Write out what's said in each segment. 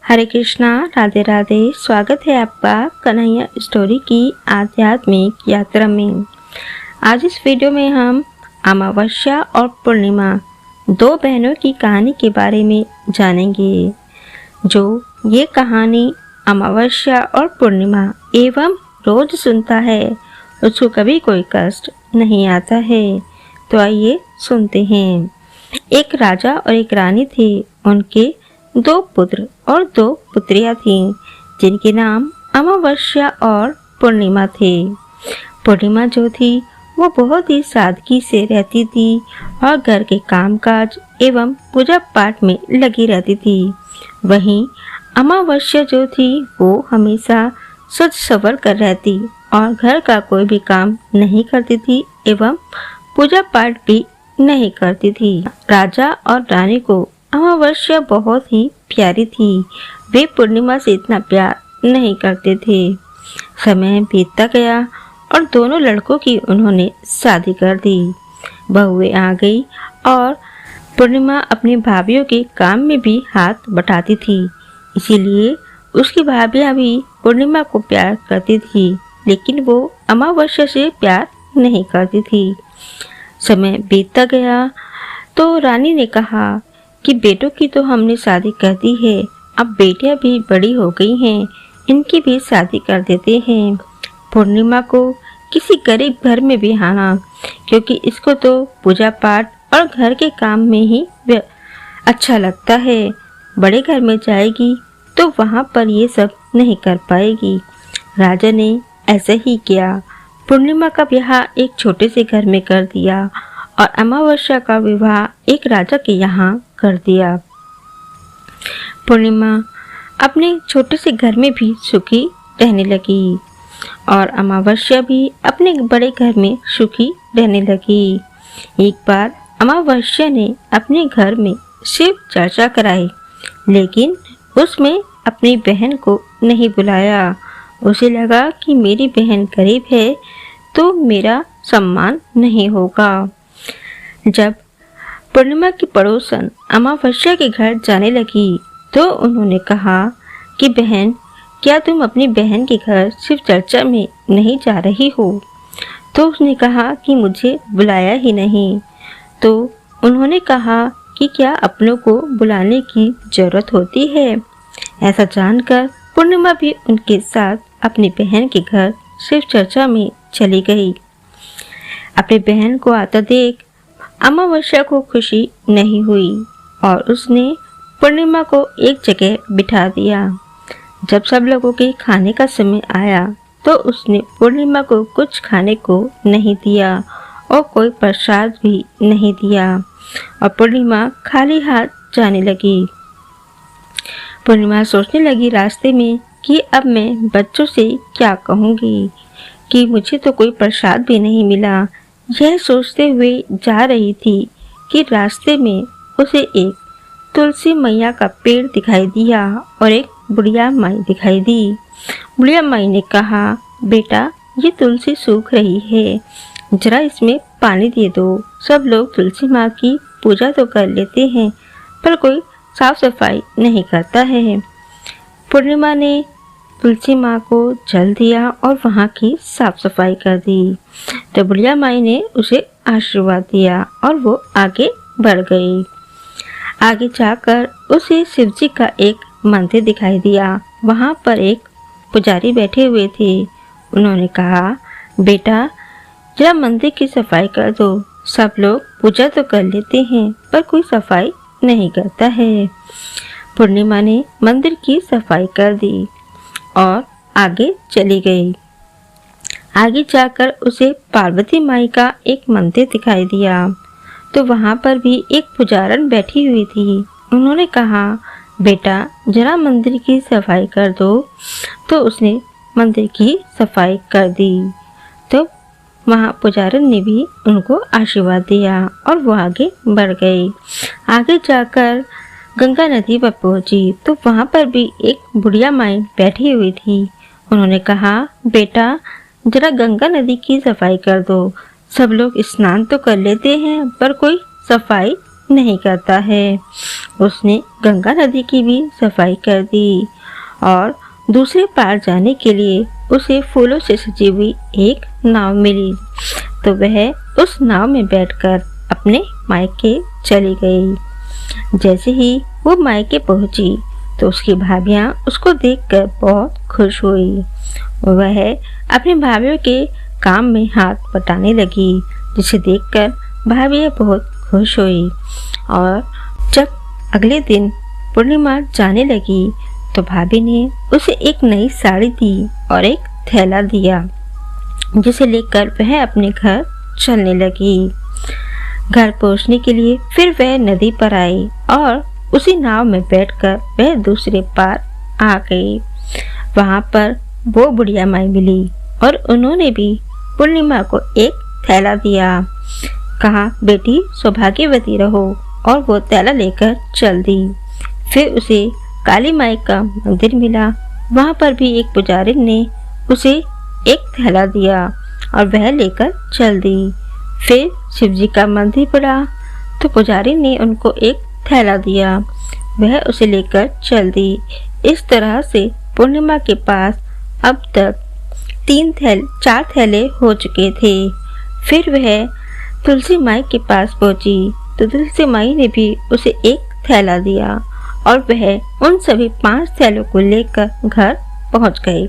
हरे कृष्णा, राधे राधे। स्वागत है आपका कन्हैया स्टोरी की आध्यात्मिक यात्रा में। आज इस वीडियो में हम अमावस्या और पूर्णिमा दो बहनों की कहानी के बारे में जानेंगे। जो ये कहानी अमावस्या और पूर्णिमा एवं रोज सुनता है उसको कभी कोई कष्ट नहीं आता है। तो आइए सुनते हैं। एक राजा और एक रानी थे। उनके दो पुत्र और दो पुत्रियां थीं, जिनके नाम अमावस्या और पूर्णिमा थे। पूर्णिमा जो थी वो बहुत ही सादगी से रहती थी और घर के कामकाज एवं पूजा पाठ में लगी रहती थी। वहीं अमावस्या जो थी वो हमेशा सज सवर कर रहती और घर का कोई भी काम नहीं करती थी एवं पूजा पाठ भी नहीं करती थी। राजा और रानी को अमावस्या बहुत ही प्यारी थी। वे पूर्णिमा से इतना प्यार नहीं करते थे। समय बीतता गया और दोनों लड़कों की उन्होंने शादी कर दी। बहुएं आ गई और पूर्णिमा अपनी भाभीयों के काम में भी हाथ बटाती थी। इसीलिए उसकी भाभियां भी पूर्णिमा को प्यार करती थी, लेकिन वो अमावस्या से प्यार नहीं करती थी। समय बीतता गया तो रानी ने कहा कि बेटों की तो हमने शादी कर दी है, अब बेटियां भी बड़ी हो गई हैं, इनकी भी शादी कर देते हैं। पूर्णिमा को किसी गरीब घर में भी आना, क्योंकि इसको तो पूजा पाठ और घर के काम में ही अच्छा लगता है। बड़े घर में जाएगी तो वहाँ पर ये सब नहीं कर पाएगी। राजा ने ऐसा ही किया। पूर्णिमा का ब्याह एक छोटे से घर में कर दिया और अमावस्या का विवाह एक राजा के यहाँ कर दिया। पूर्णिमा अपने छोटे से घर में भी सुखी रहने लगी और अमावस्या भी अपने बड़े घर में सुखी रहने लगी। एक बार अमावस्या ने अपने घर में शिव चर्चा कराई, लेकिन उसमें अपनी बहन को नहीं बुलाया। उसे लगा कि मेरी बहन गरीब है तो मेरा सम्मान नहीं होगा। जब पूर्णिमा की पड़ोसन अमावस्या के घर जाने लगी तो उन्होंने कहा कि बहन, क्या तुम अपनी बहन के घर शिव चर्चा में नहीं जा रही हो? तो उसने कहा कि मुझे बुलाया ही नहीं। तो उन्होंने कहा कि क्या अपनों को बुलाने की जरूरत होती है? ऐसा जानकर पूर्णिमा भी उनके साथ अपनी बहन के घर शिव चर्चा में चली गई। अपनी बहन को आता देख अमावस्या को खुशी नहीं हुई और उसने पूर्णिमा को एक जगह बिठा दिया। जब सब लोगों के खाने का समय आया तो उसने पूर्णिमा को कुछ खाने को नहीं दिया और कोई प्रसाद भी नहीं दिया और पूर्णिमा खाली हाथ जाने लगी। पूर्णिमा सोचने लगी रास्ते में कि अब मैं बच्चों से क्या कहूँगी कि मुझे तो कोई प्रसाद भी नहीं मिला। यह सोचते हुए जा रही थी कि रास्ते में उसे एक तुलसी मैया का पेड़ दिखाई दिया और एक बुढ़िया माई दिखाई दी। बुढ़िया माई ने कहा, बेटा, ये तुलसी सूख रही है, जरा इसमें पानी दे दो। सब लोग तुलसी माँ की पूजा तो कर लेते हैं पर कोई साफ सफाई नहीं करता है। पूर्णिमा ने तुलसी माँ को जल दिया और वहाँ की साफ सफाई कर दी। तो बुढ़िया माई ने उसे आशीर्वाद दिया और वो आगे बढ़ गई। आगे जाकर उसे शिवजी का एक मंदिर दिखाई दिया। वहाँ पर एक पुजारी बैठे हुए थे। उन्होंने कहा, बेटा, जरा मंदिर की सफाई कर दो। सब लोग पूजा तो कर लेते हैं पर कोई सफाई नहीं करता है। पूर्णिमा ने मंदिर की सफाई कर दी और आगे चली गई। आगे जाकर उसे पार्वती माई का एक मंदिर दिखाई दिया। तो वहाँ पर भी एक पुजारन बैठी हुई थी। उन्होंने कहा, बेटा, जरा मंदिर की सफाई कर दो। तो उसने मंदिर की सफाई कर दी। तो वहाँ पुजारन ने भी उनको आशीर्वाद दिया और वो आगे बढ़ गई। आगे जाकर गंगा नदी पर पहुंची तो वहाँ पर भी एक बुढ़िया माई बैठी हुई थी। उन्होंने कहा, बेटा, जरा गंगा नदी की सफाई कर दो। सब लोग स्नान तो कर लेते हैं पर कोई सफाई नहीं करता है। उसने गंगा नदी की भी सफाई कर दी और दूसरे पार जाने के लिए उसे फूलों से सजी हुई एक नाव मिली, तो वह उस नाव में बैठकर अपने मायके चली गई। जैसे ही वो मायके पहुंची तो उसकी भाभियां उसको देखकर बहुत खुश हुई। वह अपनी भाभीियों के काम में हाथ बटाने लगी, जिसे देखकर भाभियां बहुत खुश हुई। और जब अगले दिन पूर्णिमा जाने लगी तो भाभी ने उसे एक नई साड़ी दी और एक थैला दिया, जिसे लेकर वह अपने घर चलने लगी। घर पहुंचने के लिए फिर वह नदी पर आई और उसी नाव में बैठकर वह दूसरे पार आ गई। वहां पर वो बुढ़िया माई मिली और उन्होंने भी पूर्णिमा को एक थैला दिया। कहा, बेटी सौभाग्यवती रहो, और वो थैला लेकर चल दी। फिर उसे काली माई का मंदिर मिला। वहां पर भी एक पुजारी ने उसे एक थैला दिया और वह लेकर चल दी। फिर शिव जी का मंदिर पड़ा तो पुजारी ने उनको एक थैला दिया, वह उसे लेकर चल दी। इस तरह से पूर्णिमा के पास अब तक 4 थैले हो चुके थे। फिर वह तुलसी माई के पास पहुंची तो तुलसी माई ने भी उसे एक थैला दिया और वह उन सभी 5 थैलों को लेकर घर पहुंच गई।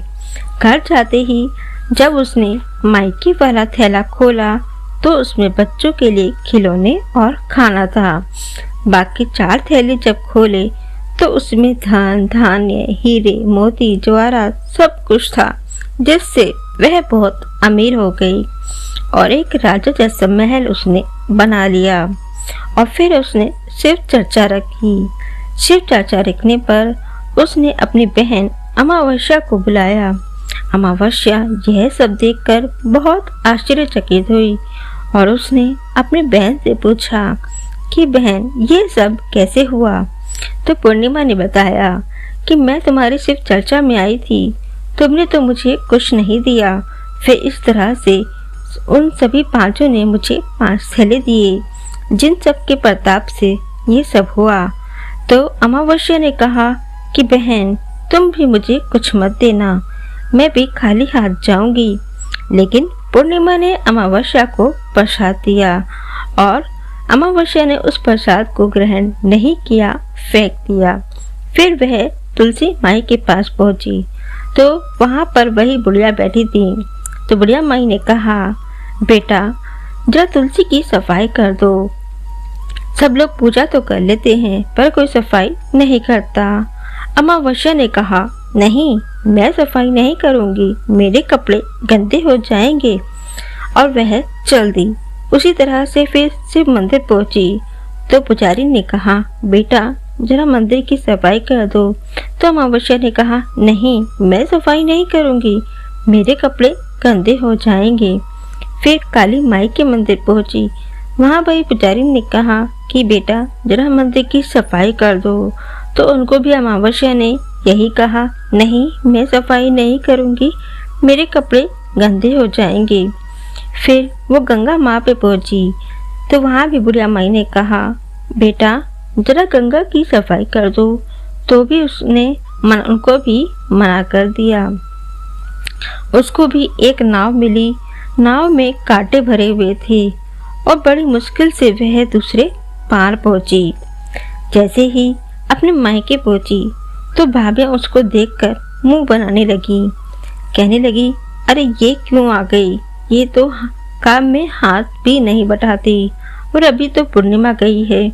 घर जाते ही जब उसने मायके वाला थैला खोला तो उसमें बच्चों के लिए खिलौने और खाना था। बाकी 4 थैले जब खोले तो उसमें धन धान्य, हीरे, मोती, जवाहरात सब कुछ था, जिससे वह बहुत अमीर हो गई और एक राजा जैसा महल उसने बना लिया। और फिर उसने शिव चर्चा रखी। शिव चर्चा रखने पर उसने अपनी बहन अमावस्या को बुलाया। अमावस्या यह सब देखकर बहुत आश्चर्यचकित हुई और उसने अपनी बहन से पूछा कि बहन, ये सब कैसे हुआ? तो पूर्णिमा ने बताया कि मैं तुम्हारी शिव चर्चा में आई थी, तुमने तो मुझे कुछ नहीं दिया। फिर इस तरह से उन सभी 5 ने मुझे 5 थैले दिए, जिन सब के प्रताप से ये सब हुआ। तो अमावस्या ने कहा कि बहन, तुम भी मुझे कुछ मत देना, मैं भी खाली हाथ जाऊंगी। लेकिन पूर्णिमा ने अमावस्या को प्रसाद दिया और अमावस्या ने उस प्रसाद को ग्रहण नहीं किया, फेंक दिया। फिर वह तुलसी माई के पास पहुंची तो वहां पर वही बुढ़िया बैठी थी। तो बुढ़िया माई ने कहा, बेटा जरा तुलसी की सफाई कर दो। सब लोग पूजा तो कर लेते हैं पर कोई सफाई नहीं करता। अमावस्या ने कहा, नहीं, मैं सफाई नहीं करूंगी, मेरे कपड़े गंदे हो जाएंगे। और वह चल दी। उसी तरह से फिर शिव मंदिर पहुंची तो पुजारी ने कहा, बेटा जरा मंदिर की सफाई कर दो। तो अमावस्या ने कहा, नहीं, मैं सफाई नहीं करूंगी, मेरे कपड़े गंदे हो जाएंगे। फिर काली माई के मंदिर पहुंची। वहां वही पुजारी ने कहा कि बेटा जरा मंदिर की सफाई कर दो। तो उनको भी अमावस्या ने यही कहा, नहीं, मैं सफाई नहीं करूंगी, मेरे कपड़े गंदे हो जाएंगे। फिर वो गंगा माँ पे पहुंची तो वहां भी बुढ़िया माई ने कहा, बेटा जरा गंगा की सफाई कर दो। तो भी उसने उनको भी मना कर दिया। उसको भी एक नाव मिली। नाव में कांटे भरे हुए थे और बड़ी मुश्किल से वह दूसरे पार पहुंची। जैसे ही अपने मायके पहुंची तो भाभियां उसको देखकर मुंह बनाने लगी, कहने लगी, अरे ये क्यों आ गई, ये तो काम में हाथ भी नहीं बटाती और अभी तो पूर्णिमा गई है,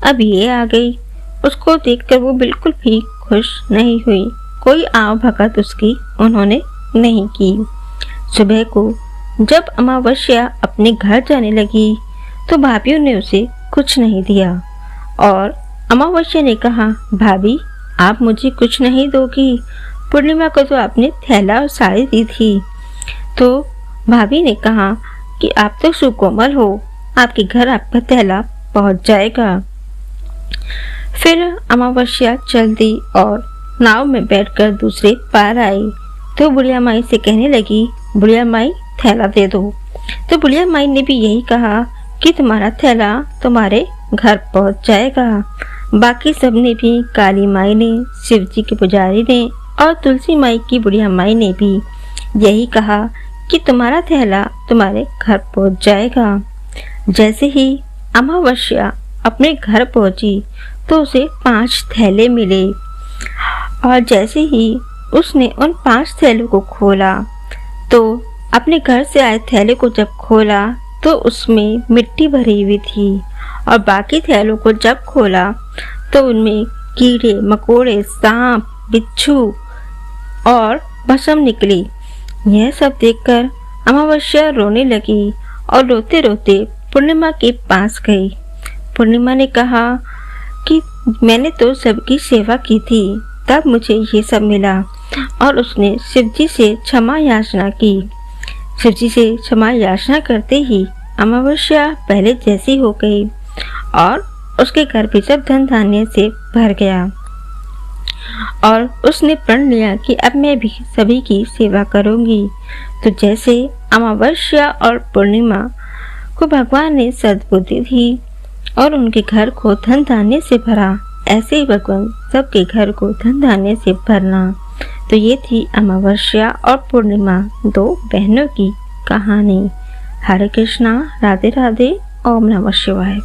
अब ये आ गई। उसको देखकर वो बिल्कुल भी खुश नहीं हुई। कोई आव भगत उसकी उन्होंने नहीं की। सुबह को जब अमावस्या अपने घर जाने लगी तो भाभियों ने उसे कुछ नहीं दिया और अमावस्या ने कहा, भाभी आप मुझे कुछ नहीं दोगी, पूर्णिमा को तो आपने थैला और साड़ी दी थी। तो भाभी ने कहा कि आप तो सुकोमल हो, आपके घर आपका थैला पहुंच जाएगा। फिर अमावस्या चल दी और नाव में बैठकर दूसरे पार आई तो बुढ़िया माई से कहने लगी, बुढ़िया माई थैला दे दो। तो बुढ़िया माई ने भी यही कहा कि तुम्हारा थैला तुम्हारे घर पहुंच जाएगा। बाकी सबने भी, काली माई ने, शिव जी के पुजारी ने और तुलसी माई की बुढ़िया माई ने भी यही कहा कि तुम्हारा थैला तुम्हारे घर पहुंच जाएगा। जैसे ही अमावस्या अपने घर पहुंची तो उसे 5 थैले मिले और जैसे ही उसने उन 5 थैलों को खोला तो अपने घर से आए थैले को जब खोला तो उसमें मिट्टी भरी हुई थी और बाकी थैलों को जब खोला तो उनमें कीड़े मकोड़े, सांप, बिच्छू और भस्म निकली। यह सब देखकर अमावस्या रोने लगी और रोते रोते पूर्णिमा के पास गई। पूर्णिमा ने कहा कि मैंने तो सबकी सेवा की थी, तब मुझे ये सब मिला। और उसने शिवजी से क्षमा याचना की। शिवजी से क्षमा याचना करते ही अमावस्या पहले जैसी हो गई और उसके घर भी सब धन धान्य से भर गया। और उसने प्रण लिया कि अब मैं भी सभी की सेवा करूंगी। तो जैसे अमावस्या और पूर्णिमा को भगवान ने सद्बुद्धि दी और उनके घर को धन धान्य से भरा, ऐसे ही भगवान सबके घर को धन धान्य से भरना। तो ये थी अमावस्या और पूर्णिमा, 2 बहनों की कहानी। हरे कृष्णा, राधे राधे, ओम नमः शिवाय।